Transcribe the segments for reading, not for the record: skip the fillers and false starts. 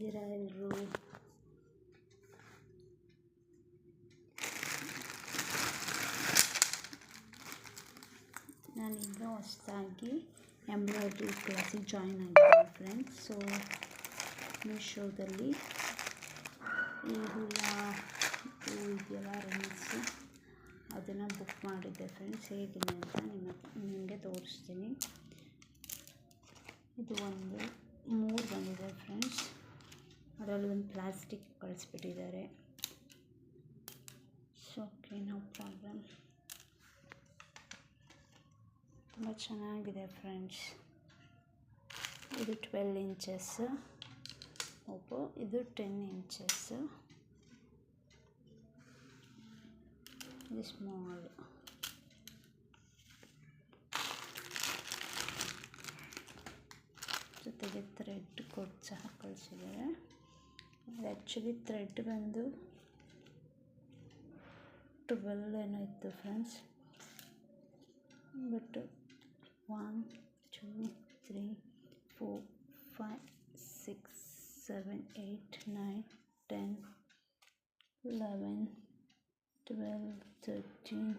ಹೇಗಿದ್ದೀರಾ ಎಲ್ಲರೂ? ನಾನೀಗ ಹೊಸದಾಗಿ ಎಂಬ್ರಾಯ್ಡ್ರಿ ಕ್ಲಾಸಿಗೆ ಜಾಯಿನ್ ಆಗಿದ್ದೀನಿ ಫ್ರೆಂಡ್ಸ್. ಸೊ ಮೀಶೋದಲ್ಲಿ ಈ ಇದೆಯಲ್ಲ ರಿಂಗ್ಸು ಅದನ್ನು ಬುಕ್ ಮಾಡಿದ್ದೆ ಫ್ರೆಂಡ್ಸ್. ಹೇಗಿದೆ ಅಂತ ನಿಮಗೆ ತೋರಿಸ್ತೀನಿ. ಇದು ಒಂದು 3 ಬಂದಿದೆ ಫ್ರೆಂಡ್ಸ್. ಅದರಲ್ಲಿ ಒಂದು ಪ್ಲಾಸ್ಟಿಕ್ ಕಳಿಸ್ಬಿಟ್ಟಿದ್ದಾರೆ. So okay, no problem. ತುಂಬ ಚೆನ್ನಾಗಿದೆ ಫ್ರೆಂಡ್ಸ್. ಇದು 12 ಇಂಚಸ್ ಓಪೋ, ಇದು 10 ಇಂಚಸ್, ಇದು ಸ್ಮಾಲ್. ಜೊತೆಗೆ ಥ್ರೆಡ್ ಕೊಟ್ಟು ಸಹ ಕಳಿಸಿದ್ದಾರೆ. ಅದು ಆ್ಯಕ್ಚುಲಿ ಥ್ರೆಡ್ ಬಂದು 12 ಏನೋ ಇತ್ತು ಫ್ರೆಂಡ್ಸ್. ಬಟ್ 1 2 3 4 5 6 7 8 9 10 11 12 13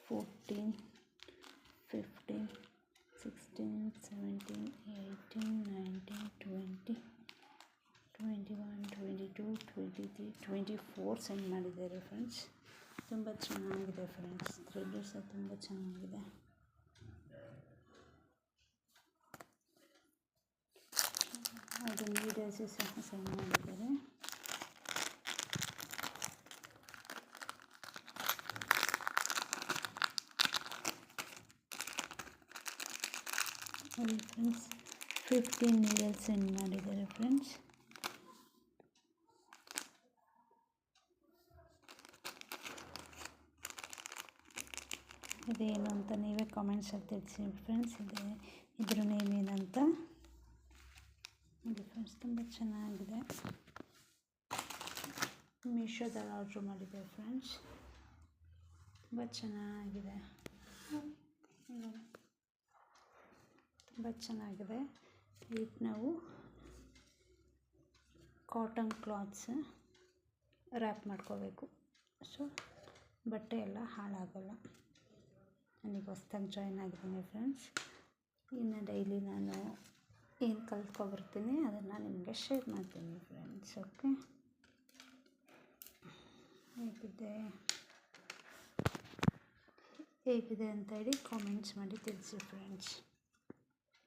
14 15 16 17 18 19 20 21 22 23 24 ಸೆಂಡ್ ಮಾಡಿದ್ದಾರೆ ಫ್ರೆಂಡ್ಸ್. ತುಂಬ ಚೆನ್ನಾಗಿದೆ ಫ್ರೆಂಡ್ಸ್. ಥ್ರೆಡ್ಡು ಸಹ ತುಂಬ ಚೆನ್ನಾಗಿದೆ. ಅದು ವೀಡಿಯೋಸು ಸಹ ಸೆಂಡ್ ಮಾಡಿದ್ದಾರೆ. ಅಲ್ಲಿ ಫ್ರೆಂಡ್ಸ್ 15 ನೀಡಲ್ಸ್ ಸೆಂಡ್ ಮಾಡಿದ್ದಾರೆ ಫ್ರೆಂಡ್ಸ್. ಇದೇನು ಅಂತ ನೀವೇ ಕಾಮೆಂಟ್ಸಲ್ಲಿ ತಿಳಿಸಿ ಫ್ರೆಂಡ್ಸ್. ಇದ್ರ ನೇಮ್ ಏನಂತ ನೋಡಿ ಫ್ರೆಂಡ್ಸ್. ತುಂಬ ಚೆನ್ನಾಗಿದೆ. ಮೀಶೋದಲ್ಲಿ ಆರ್ಡ್ರ್ ಮಾಡಿದ್ದೆ ಫ್ರೆಂಡ್ಸ್. ತುಂಬ ಚೆನ್ನಾಗಿದೆ, ತುಂಬ ಚೆನ್ನಾಗಿದೆ. ಈಗ ನಾವು ಕಾಟನ್ ಕ್ಲಾತ್ಸ್ ರ್ಯಾಪ್ ಮಾಡ್ಕೋಬೇಕು. ಸೊ ಬಟ್ಟೆ ಎಲ್ಲ ಹಾಳಾಗಲ್ಲ. ನನಗೆ ಹೊಸ್ದಾಗಿ ಜಾಯ್ನ್ ಆಗಿದ್ದೀನಿ ಫ್ರೆಂಡ್ಸ್. ಇನ್ನು ಡೈಲಿ ನಾನು ಏನು ಕಲ್ತ್ಕೊಬರ್ತೀನಿ ಅದನ್ನು ನಿಮಗೆ ಶೇರ್ ಮಾಡ್ತೀನಿ ಫ್ರೆಂಡ್ಸ್. ಓಕೆ, ಹೇಗಿದೆ ಅಂತ ಹೇಳಿ ಕಾಮೆಂಟ್ಸ್ ಮಾಡಿ ತಿಳಿಸಿ ಫ್ರೆಂಡ್ಸ್.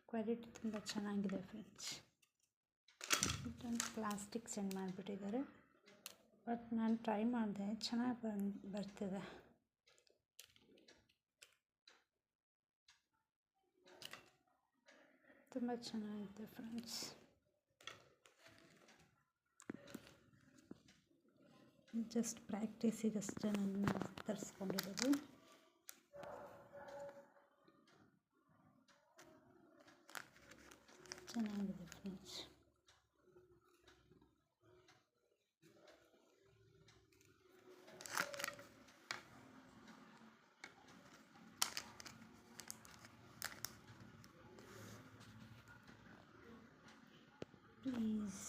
ಕ್ವಾಲಿಟಿ ತುಂಬ ಚೆನ್ನಾಗಿದೆ ಫ್ರೆಂಡ್ಸ್. ಇದೊಂದು ಪ್ಲಾಸ್ಟಿಕ್ ಸೆಂಡ್ ಮಾಡಿಬಿಟ್ಟಿದ್ದಾರೆ. ಬಟ್ ನಾನು ಟ್ರೈ ಮಾಡಿದೆ, ಚೆನ್ನಾಗಿ ಬರ್ತಿದೆ. ತುಂಬ ಚೆನ್ನಾಗಿದೆ ಫ್ರೆಂಡ್ಸ್. ಜಸ್ಟ್ ಪ್ರಾಕ್ಟೀಸಿಗಷ್ಟೇ ನಾನು ತರಿಸ್ಕೊಂಡಿರೋದು. ಚೆನ್ನಾಗಿದೆ ಫ್ರೆಂಡ್ಸ್. ಪ್ಲೀಸ್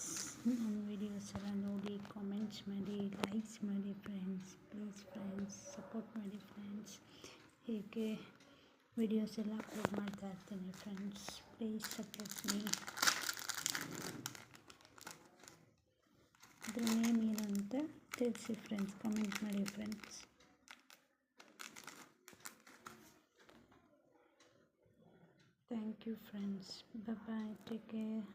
ನನ್ನ ವೀಡಿಯೋಸ್ ಎಲ್ಲ ನೋಡಿ, ಕಾಮೆಂಟ್ಸ್ ಮಾಡಿ, ಲೈಕ್ಸ್ ಮಾಡಿ ಫ್ರೆಂಡ್ಸ್. ಪ್ಲೀಸ್ ಫ್ರೆಂಡ್ಸ್ ಸಪೋರ್ಟ್ ಮಾಡಿ ಫ್ರೆಂಡ್ಸ್. ಹೀಗೆ ವೀಡಿಯೋಸ್ ಎಲ್ಲ ಅಪ್ಲೋಡ್ ಮಾಡ್ತಾ ಇರ್ತೀನಿ ಫ್ರೆಂಡ್ಸ್. Please support me. ಅದ್ರ ನೇಮ್ ಏನಂತ ತಿಳಿಸಿ ಫ್ರೆಂಡ್ಸ್, ಕಮೆಂಟ್ ಮಾಡಿ friends. Thank you friends. Bye, take care.